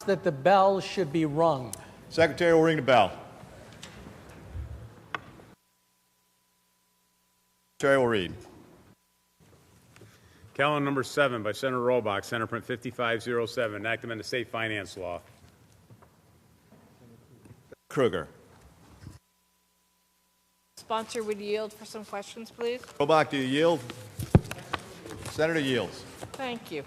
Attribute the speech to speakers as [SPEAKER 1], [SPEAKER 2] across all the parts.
[SPEAKER 1] that the bell should be rung.
[SPEAKER 2] Secretary will ring the bell. Secretary will read.
[SPEAKER 3] Calendar number 7 by Senator Robach, Senate Print 5507, an act to amend the state finance law.
[SPEAKER 2] Kruger.
[SPEAKER 4] Sponsor would yield for some questions, please.
[SPEAKER 2] Robach, do you yield? Senator yields.
[SPEAKER 4] Thank you.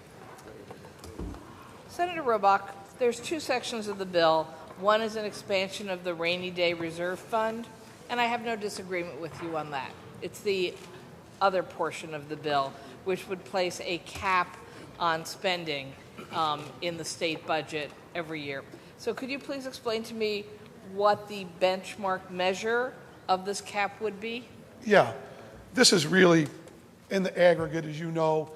[SPEAKER 4] Senator Robach, there's two sections of the bill. One is an expansion of the Rainy Day Reserve Fund, and I have no disagreement with you on that. It's the other portion of the bill, which would place a cap on spending in the state budget every year. So could you please explain to me what the benchmark measure of this cap would be?
[SPEAKER 5] Yeah, this is really in the aggregate, as you know.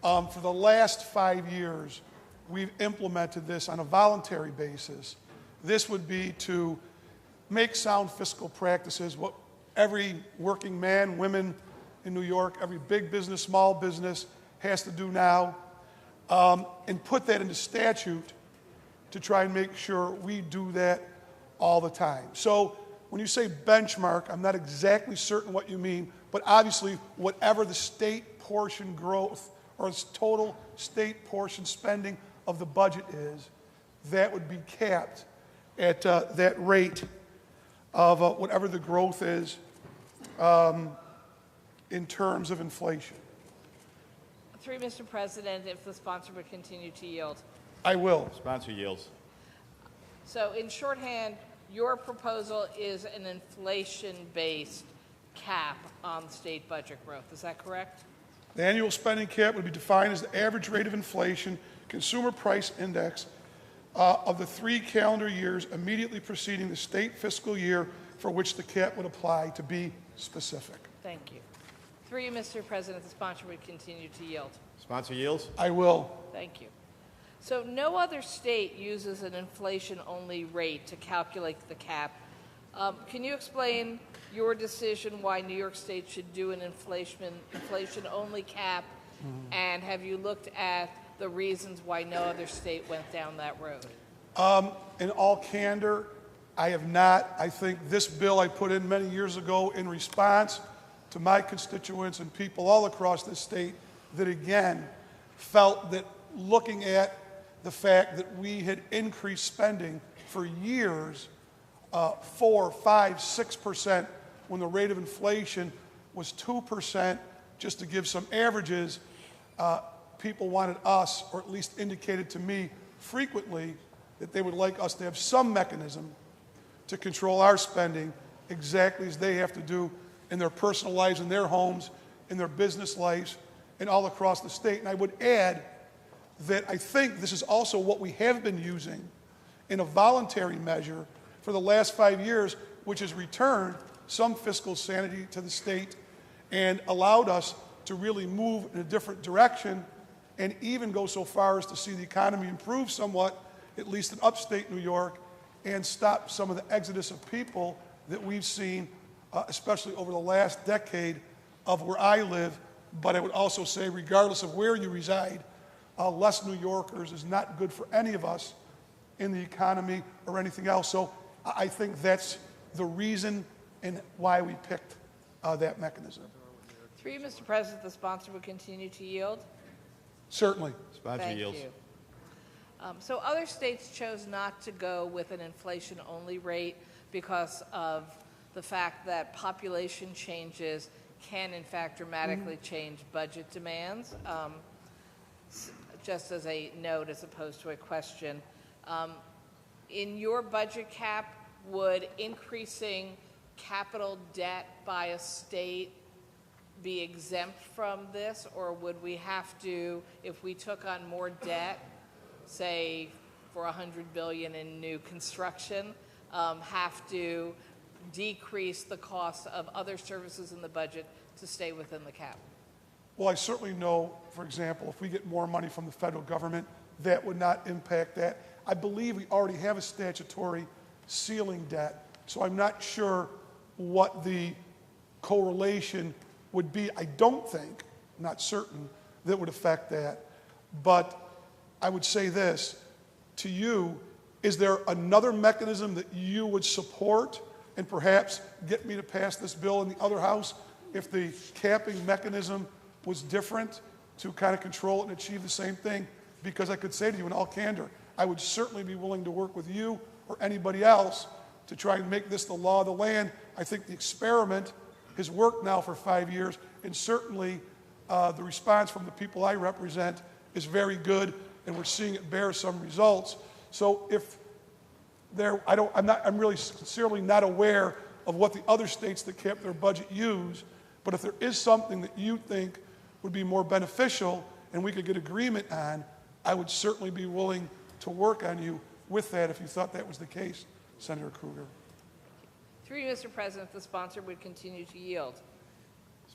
[SPEAKER 5] For the last 5 years, we've implemented this on a voluntary basis. This would be to make sound fiscal practices, what every working man, women in New York, every big business, small business has to do now, and put that into statute to try and make sure we do that all the time. So when you say benchmark, I'm not exactly certain what you mean, but obviously whatever the state portion growth or its total state portion spending of the budget is, that would be capped at that rate of whatever the growth is in terms of inflation.
[SPEAKER 4] 3, Mr. President, if the sponsor would continue to yield.
[SPEAKER 5] I will.
[SPEAKER 2] Sponsor yields.
[SPEAKER 4] So in shorthand, your proposal is an inflation-based cap on state budget growth. Is that correct?
[SPEAKER 5] The annual spending cap would be defined as the average rate of inflation, consumer price index, of the 3 calendar years immediately preceding the state fiscal year for which the cap would apply, to be specific.
[SPEAKER 4] Thank you. 3, Mr. President, the sponsor would continue to yield.
[SPEAKER 2] Sponsor yields.
[SPEAKER 5] I will.
[SPEAKER 4] Thank you. So no other state uses an inflation-only rate to calculate the cap. Can you explain your decision why New York State should do an inflation-only cap? And have you looked at the reasons why no other state went down that road?
[SPEAKER 5] In all candor, I have not. I think this bill I put in many years ago in response to my constituents and people all across the state that, again, felt that looking at the fact that we had increased spending for years, 4, 5, 6%, when the rate of inflation was 2%, just to give some averages, people wanted us, or at least indicated to me frequently, that they would like us to have some mechanism to control our spending exactly as they have to do in their personal lives, in their homes, in their business lives, and all across the state. And I would add that I think this is also what we have been using in a voluntary measure for the last 5 years, which has returned some fiscal sanity to the state and allowed us to really move in a different direction and even go so far as to see the economy improve somewhat, at least in upstate New York, and stop some of the exodus of people that we've seen, especially over the last decade of where I live. But I would also say, regardless of where you reside, less New Yorkers is not good for any of us in the economy or anything else. So I think that's the reason and why we picked that mechanism.
[SPEAKER 4] 3, Mr. President, the sponsor would continue to yield.
[SPEAKER 5] Certainly.
[SPEAKER 2] Sponsor
[SPEAKER 4] Thank
[SPEAKER 2] yields.
[SPEAKER 4] you. So other states chose not to go with an inflation-only rate because of the fact that population changes can, in fact, dramatically change budget demands. Just as a note as opposed to a question, in your budget cap, would increasing capital debt by a state be exempt from this, or would we have to, if we took on more debt, say for $100 billion in new construction, have to decrease the cost of other services in the budget to stay within the cap?
[SPEAKER 5] Well, I certainly know, for example, if we get more money from the federal government, that would not impact that. I believe we already have a statutory ceiling debt, so I'm not sure what the correlation would be. I don't think, not certain, that would affect that. But I would say this, to you, is there another mechanism that you would support and perhaps get me to pass this bill in the other house if the capping mechanism was different to kind of control it and achieve the same thing? Because I could say to you in all candor, I would certainly be willing to work with you or anybody else to try and make this the law of the land. I think the experiment has worked now for 5 years, and certainly the response from the people I represent is very good, and we're seeing it bear some results. So if there, I'm really sincerely not aware of what the other states that cap their budget use, but if there is something that you think would be more beneficial and we could get agreement on, I would certainly be willing to work on you with that if you thought that was the case, Senator Krueger.
[SPEAKER 4] Through you, Mr. President, the sponsor would continue to yield.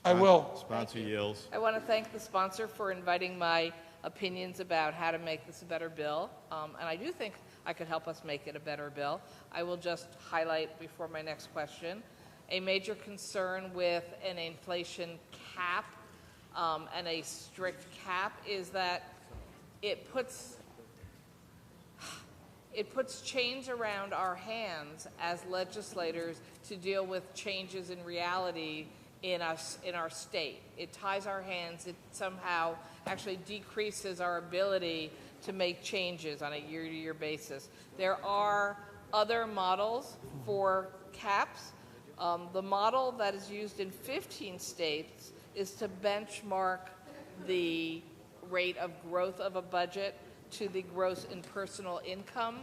[SPEAKER 5] I will.
[SPEAKER 2] Sponsor yields.
[SPEAKER 4] I want to thank the sponsor for inviting my opinions about how to make this a better bill, and I do think I could help us make it a better bill. I will just highlight before my next question a major concern with an inflation cap and a strict cap is that it puts chains around our hands as legislators to deal with changes in reality in our state. It ties our hands. It somehow actually decreases our ability to make changes on a year-to-year basis. There are other models for caps. The model that is used in 15 states is to benchmark the rate of growth of a budget to the gross and personal income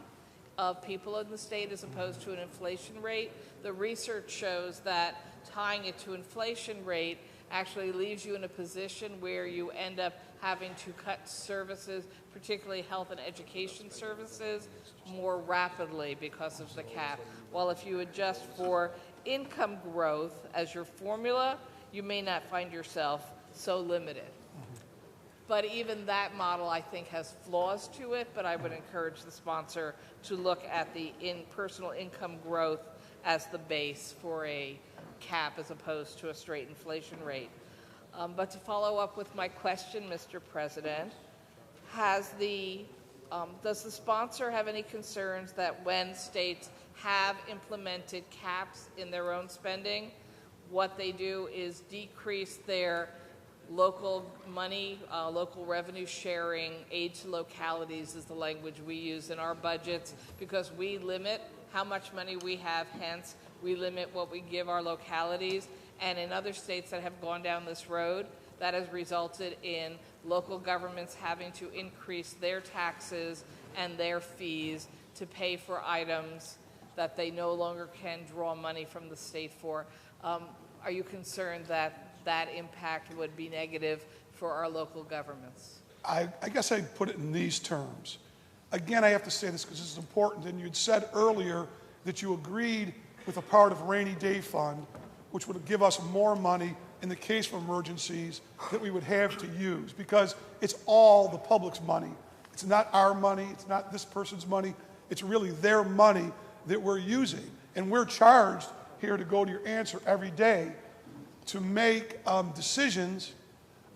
[SPEAKER 4] of people in the state as opposed to an inflation rate. The research shows that tying it to inflation rate actually leaves you in a position where you end up having to cut services, particularly health and education services, more rapidly because of the cap. While if you adjust for income growth as your formula, you may not find yourself so limited. But even that model, I think, has flaws to it, but I would encourage the sponsor to look at the personal income growth as the base for a cap as opposed to a straight inflation rate. But to follow up with my question, Mr. President, does the sponsor have any concerns that when states have implemented caps in their own spending, what they do is decrease their local money, local revenue sharing, aid to localities is the language we use in our budgets because we limit how much money we have, hence we limit what we give our localities. And in other states that have gone down this road, that has resulted in local governments having to increase their taxes and their fees to pay for items that they no longer can draw money from the state for. Are you concerned that that impact would be negative for our local governments?
[SPEAKER 5] I guess I'd put it in these terms. Again, I have to say this because this is important, and you'd said earlier that you agreed with a part of rainy day fund, which would give us more money in the case of emergencies that we would have to use, because it's all the public's money. It's not our money, it's not this person's money, it's really their money that we're using. And we're charged here, to go to your answer, every day to make decisions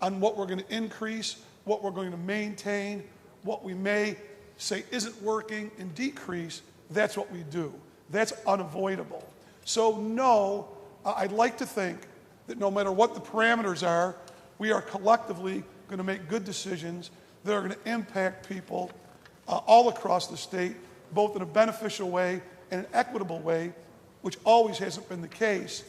[SPEAKER 5] on what we're going to increase, what we're going to maintain, what we may say isn't working and decrease. That's what we do. That's unavoidable. So no, I'd like to think that no matter what the parameters are, we are collectively going to make good decisions that are going to impact people all across the state, both in a beneficial way and an equitable way, which always hasn't been the case.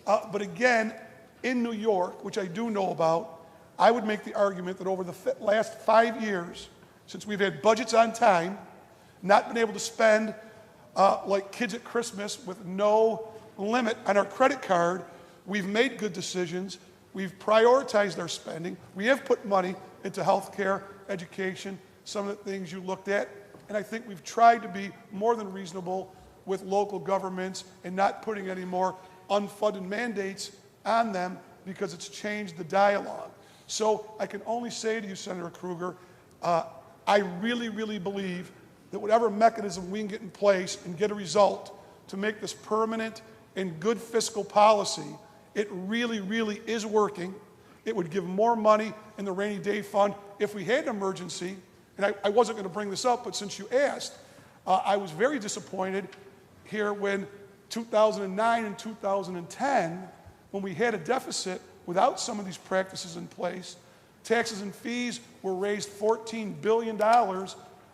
[SPEAKER 5] But again, in New York, which I do know about, I would make the argument that over the last 5 years, since we've had budgets on time, not been able to spend like kids at Christmas with no limit on our credit card, we've made good decisions. We've prioritized our spending. We have put money into health care, education, some of the things you looked at. And I think we've tried to be more than reasonable with local governments and not putting any more unfunded mandates on them because it's changed the dialogue. So I can only say to you, Senator Krueger, I really, really believe that whatever mechanism we can get in place and get a result to make this permanent and good fiscal policy, it really, really is working. It would give more money in the rainy day fund if we had an emergency, and I wasn't going to bring this up, but since you asked, I was very disappointed here when 2009 and 2010, when we had a deficit without some of these practices in place, taxes and fees were raised $14 billion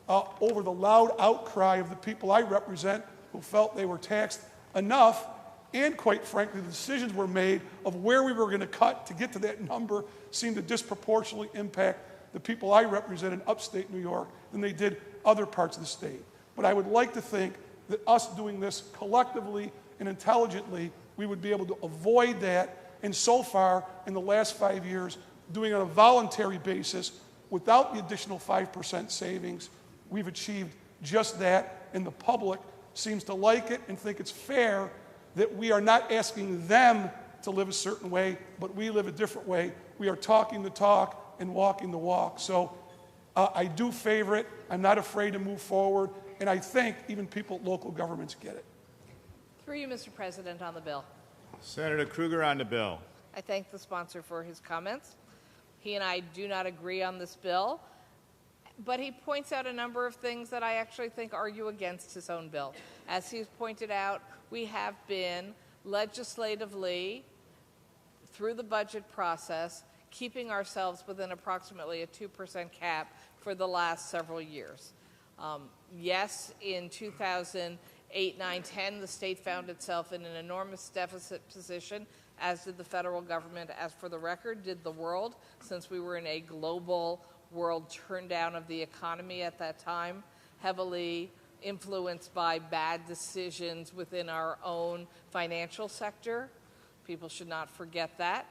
[SPEAKER 5] over the loud outcry of the people I represent who felt they were taxed enough, and quite frankly, the decisions were made of where we were going to cut to get to that number seemed to disproportionately impact the people I represent in upstate New York than they did other parts of the state. But I would like to think that us doing this collectively and intelligently, we would be able to avoid that. And so far, in the last 5 years, doing it on a voluntary basis without the additional 5% savings, we've achieved just that, and the public seems to like it and think it's fair that we are not asking them to live a certain way, but we live a different way. We are talking the talk and walking the walk. So I do favor it. I'm not afraid to move forward, and I think even people at local governments get it.
[SPEAKER 4] Through you, Mr. President, on the bill.
[SPEAKER 2] Senator Kruger on the bill.
[SPEAKER 4] I thank the sponsor for his comments. He and I do not agree on this bill, but he points out a number of things that I actually think argue against his own bill. As he's pointed out, we have been legislatively, through the budget process, keeping ourselves within approximately a 2% cap for the last several years. Yes, in 2008, 9, 10, the state found itself in an enormous deficit position, as did the federal government, as for the record, did the world, since we were in a global world turndown of the economy at that time, heavily influenced by bad decisions within our own financial sector. People should not forget that.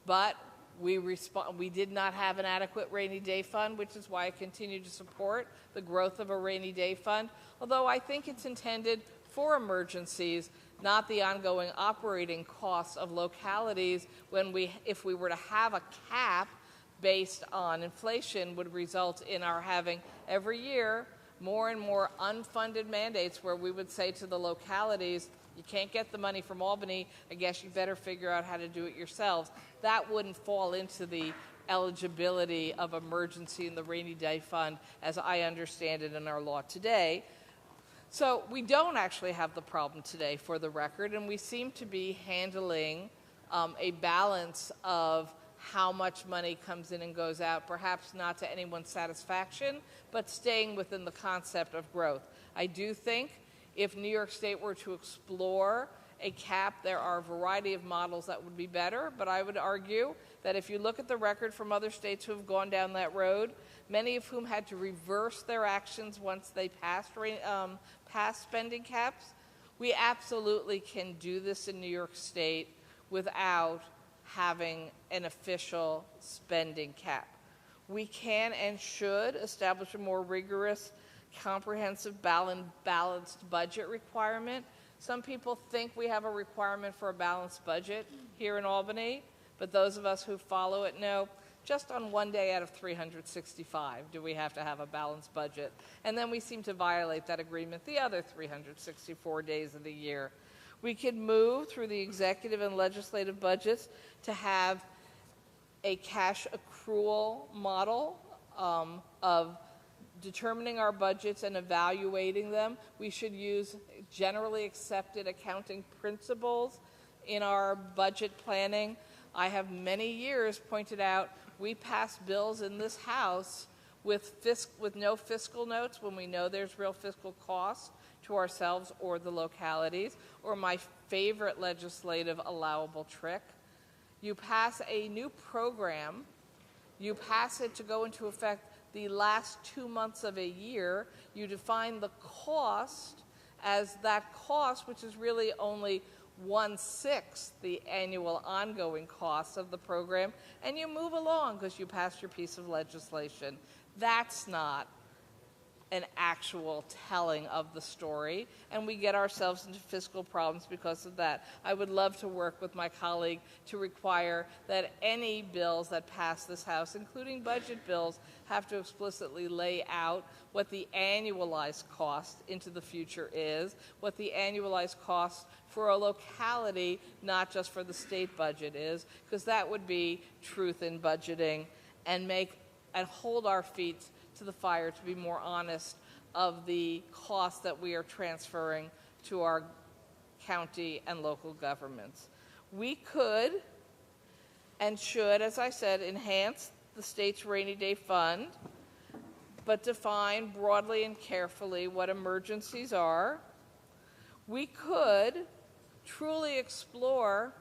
[SPEAKER 4] But we did not have an adequate rainy day fund, which is why I continue to support the growth of a rainy day fund, although I think it's intended for emergencies, not the ongoing operating costs of localities if we were to have a cap based on inflation would result in our having every year more and more unfunded mandates where we would say to the localities, you can't get the money from Albany, I guess you better figure out how to do it yourselves. That wouldn't fall into the eligibility of emergency in the rainy day fund as I understand it in our law today. So we don't actually have the problem today, for the record, and we seem to be handling a balance of how much money comes in and goes out, perhaps not to anyone's satisfaction, but staying within the concept of growth. I do think if New York State were to explore a cap, there are a variety of models that would be better, but I would argue that if you look at the record from other states who have gone down that road, many of whom had to reverse their actions once they passed spending caps, we absolutely can do this in New York State without having an official spending cap. We can and should establish a more rigorous, comprehensive, balanced budget requirement. Some people think we have a requirement for a balanced budget here in Albany, but those of us who follow it know just on one day out of 365 do we have to have a balanced budget. And then we seem to violate that agreement the other 364 days of the year. We could move through the executive and legislative budgets to have a cash accrual model of determining our budgets and evaluating them. We should use generally accepted accounting principles in our budget planning. I have many years pointed out we pass bills in this House with no fiscal notes when we know there's real fiscal cost to ourselves or the localities, or my favorite legislative allowable trick. You pass a new program, you pass it to go into effect the last 2 months of a year, you define the cost as that cost, which is really only 1/6 the annual ongoing cost of the program, and you move along because you passed your piece of legislation. That's not an actual telling of the story, and we get ourselves into fiscal problems because of that. I would love to work with my colleague to require that any bills that pass this House, including budget bills, have to explicitly lay out what the annualized cost into the future is, what the annualized cost for a locality, not just for the state budget is, because that would be truth in budgeting and hold our feet to the fire to be more honest of the costs that we are transferring to our county and local governments. We could and should, as I said, enhance the state's rainy day fund, but define broadly and carefully what emergencies are. We could truly explore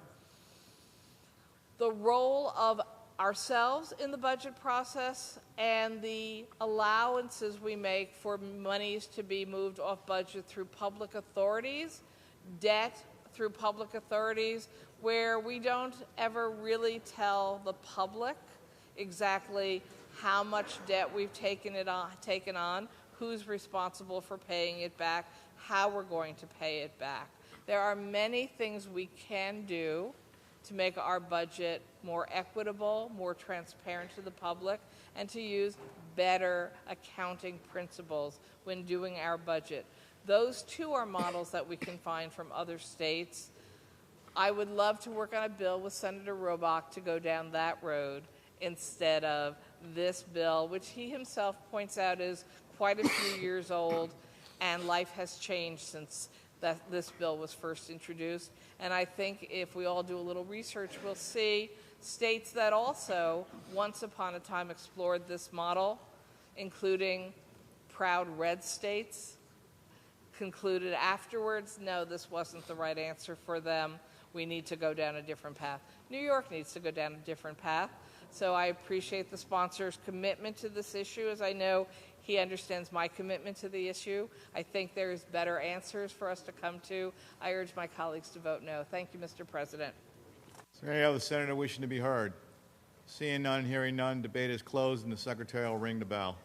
[SPEAKER 4] the role of ourselves in the budget process and the allowances we make for monies to be moved off budget through public authorities, debt through public authorities, where we don't ever really tell the public exactly how much debt we've taken on, who's responsible for paying it back, how we're going to pay it back. There are many things we can do to make our budget more equitable, more transparent to the public, and to use better accounting principles when doing our budget. Those too are models that we can find from other states. I would love to work on a bill with Senator Robach to go down that road instead of this bill, which he himself points out is quite a few years old, and life has changed since this bill was first introduced. And I think if we all do a little research, we'll see states that also once upon a time explored this model, including proud red states, concluded afterwards, no, this wasn't the right answer for them. We need to go down a different path. New York needs to go down a different path. So I appreciate the sponsor's commitment to this issue, as I know he understands my commitment to the issue. I think there's better answers for us to come to. I urge my colleagues to vote no. Thank you, Mr. President.
[SPEAKER 2] Is there any other senator wishing to be heard? Seeing none, hearing none, debate is closed, and the secretary will ring the bell.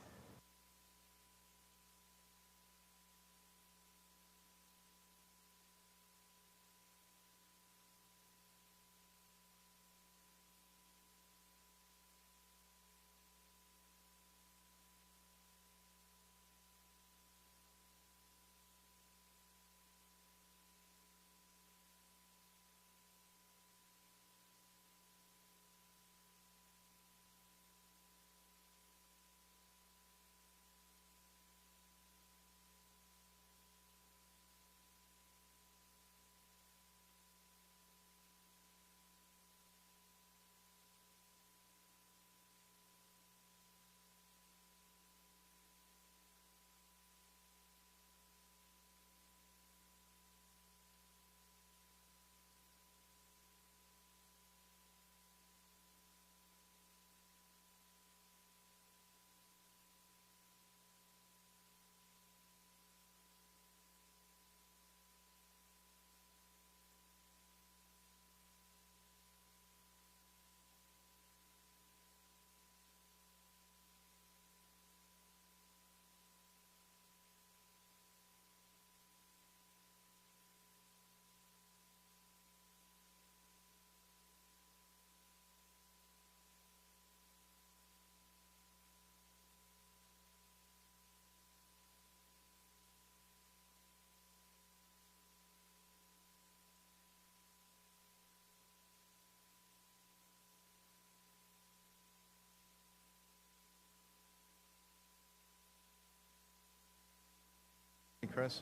[SPEAKER 2] Chris?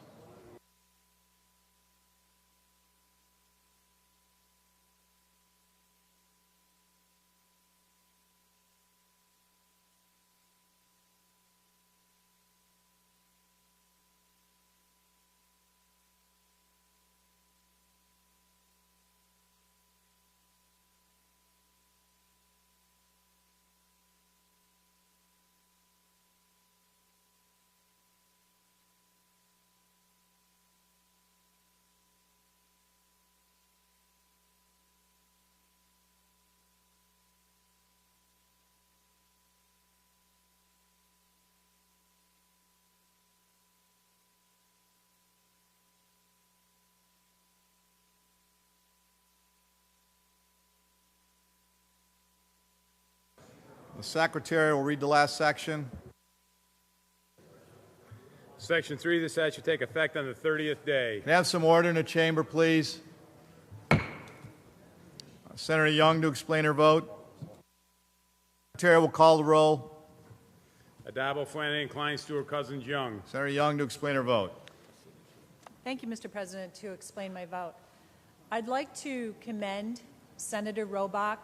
[SPEAKER 2] The secretary will read the last section.
[SPEAKER 3] Section 3 of this act shall take effect on the 30th day.
[SPEAKER 2] Can I have some order in the chamber, please? Senator Young to explain her vote. Secretary will call the roll.
[SPEAKER 3] Addabbo, Flanagan, Klein, Stewart, Cousins, Young.
[SPEAKER 2] Senator Young to explain her vote.
[SPEAKER 6] Thank you, Mr. President. To explain my vote, I'd like to commend Senator Robach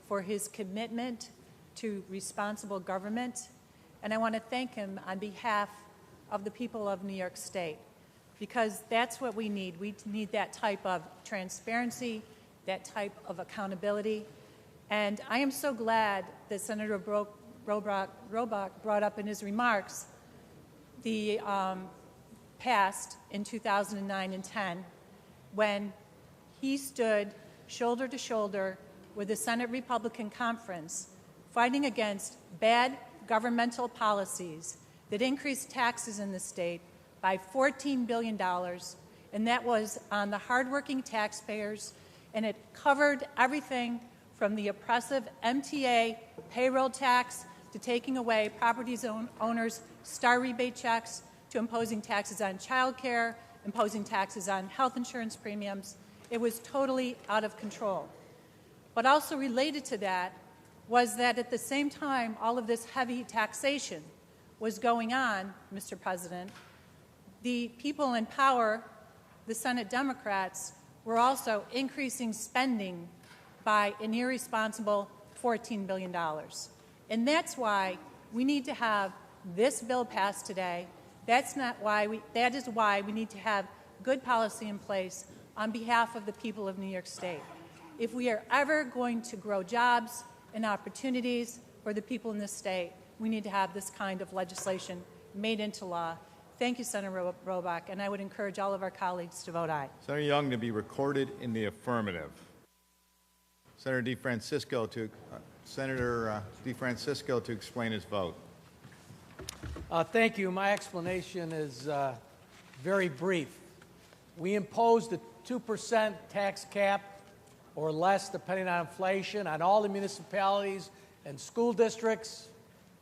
[SPEAKER 6] for his commitment to responsible government, and I want to thank him on behalf of the people of New York State, because that's what we need. We need that type of transparency, that type of accountability, and I am so glad that Senator Robach brought up in his remarks the past in 2009 and 10, when he stood shoulder to shoulder with the Senate Republican Conference fighting against bad governmental policies that increased taxes in the state by $14 billion, and that was on the hardworking taxpayers, and it covered everything from the oppressive MTA payroll tax to taking away property owners' star rebate checks, to imposing taxes on child care, imposing taxes on health insurance premiums. It was totally out of control. But also related to that was that at the same time all of this heavy taxation was going on, Mr. President, the people in power, the Senate Democrats, were also increasing spending by an irresponsible $14 billion. And that's why we need to have this bill passed today. That is why we need to have good policy in place on behalf of the people of New York State. If we are ever going to grow jobs and opportunities for the people in this state, we need to have this kind of legislation made into law. Thank you, Senator Robach, and I would encourage all of our colleagues to vote aye.
[SPEAKER 2] Senator Young to be recorded in the affirmative. Senator DeFrancisco to explain his vote.
[SPEAKER 1] Thank you. My explanation is very brief. We imposed a 2% tax cap or less, depending on inflation, on all the municipalities and school districts.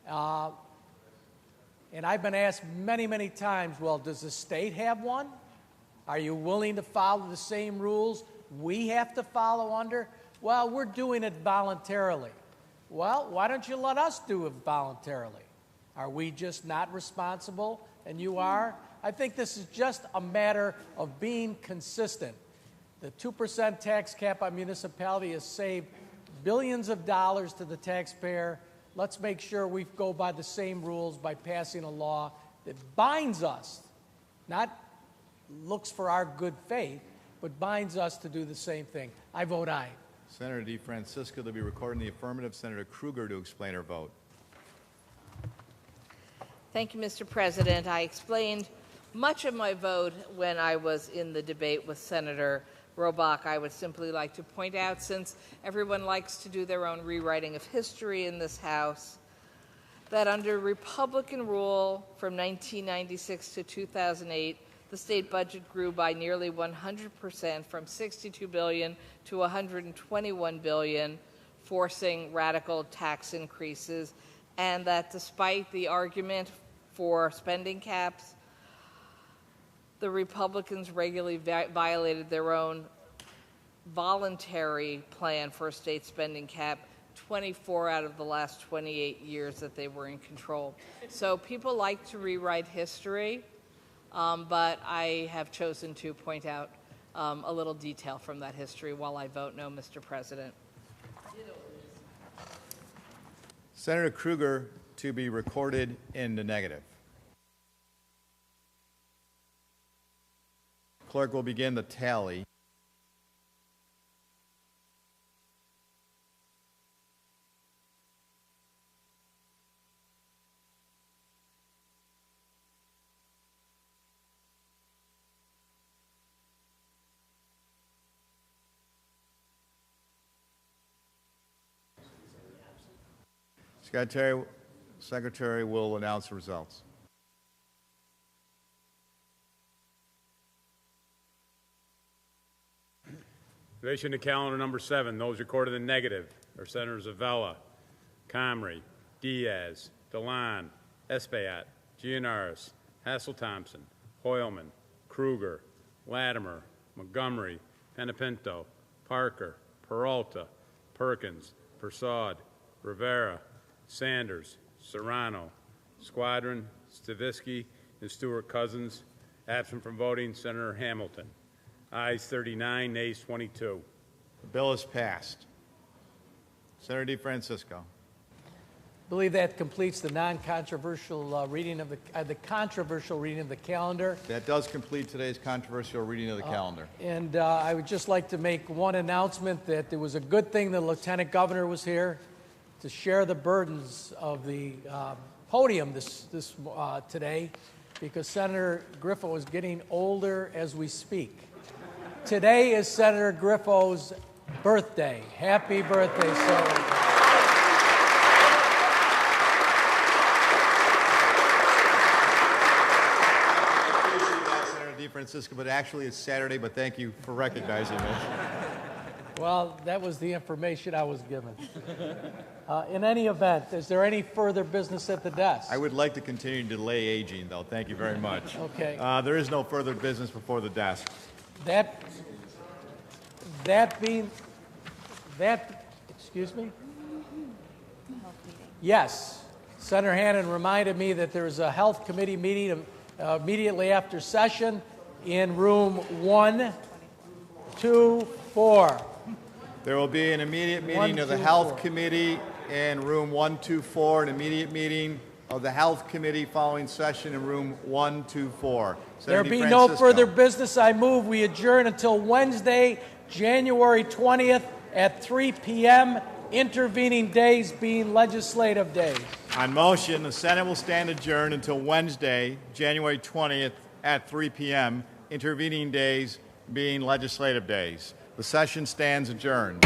[SPEAKER 1] And I've been asked many, many times, well, does the state have one? Are you willing to follow the same rules we have to follow under? Well, we're doing it voluntarily. Well, why don't you let us do it voluntarily? Are we just not responsible and you are? I think this is just a matter of being consistent. The 2% tax cap on municipality has saved billions of dollars to the taxpayer. Let's make sure we go by the same rules by passing a law that binds us, not looks for our good faith, but binds us to do the same thing. I vote aye.
[SPEAKER 2] Senator DeFrancisco to be recorded in the affirmative. Senator Krueger to explain her vote.
[SPEAKER 4] Thank you, Mr. President. I explained much of my vote when I was in the debate with Senator Robach. I would simply like to point out, since everyone likes to do their own rewriting of history in this House, that under Republican rule from 1996 to 2008, the state budget grew by nearly 100%, from $62 billion to $121 billion, forcing radical tax increases, and that despite the argument for spending caps, the Republicans regularly violated their own voluntary plan for a state spending cap 24 out of the last 28 years that they were in control. So people like to rewrite history, but I have chosen to point out a little detail from that history while I vote no, Mr. President.
[SPEAKER 2] Senator Krueger to be recorded in the negative. Clerk will begin the tally. Secretary will announce the results.
[SPEAKER 3] In relation to calendar number 7, those recorded in negative are Senators Avella, Comrie, Diaz, DeLon, Espaillat, Gianaris, Hassel-Thompson, Hoylman, Krueger, Latimer, Montgomery, Penapinto, Parker, Peralta, Perkins, Persaud, Rivera, Sanders, Serrano, Squadron, Stavisky, and Stewart Cousins. Absent from voting, Senator Hamilton. Ayes 39, nays 22.
[SPEAKER 2] The bill is passed. Senator DeFrancisco.
[SPEAKER 1] I believe that completes the non-controversial reading of the controversial reading of the calendar.
[SPEAKER 2] That does complete today's controversial reading of the calendar.
[SPEAKER 1] And I would just like to make one announcement that it was a good thing the Lieutenant Governor was here to share the burdens of the podium today, because Senator Griffo is getting older as we speak. Today is Senator Griffo's birthday. Happy birthday, Senator.
[SPEAKER 2] Francisco, but actually it's Saturday, but thank you for recognizing me.
[SPEAKER 1] Well, that was the information I was given. In any event, is there any further business at the desk?
[SPEAKER 2] I would like to continue to delay aging, though. Thank you very much.
[SPEAKER 1] Okay.
[SPEAKER 2] There is no further business before the desk.
[SPEAKER 1] Excuse me? Yes. Senator Hannan reminded me that there is a health committee meeting immediately after session in room 124.
[SPEAKER 2] There will be an immediate meeting of the Health Committee in room 124, an immediate meeting of the Health Committee following session in room 124.
[SPEAKER 1] There be no further business. I move we adjourn until Wednesday, January 20th at 3 p.m., intervening days being legislative days.
[SPEAKER 2] On motion, the Senate will stand adjourned until Wednesday, January 20th at 3 p.m., intervening days being legislative days. The session stands adjourned.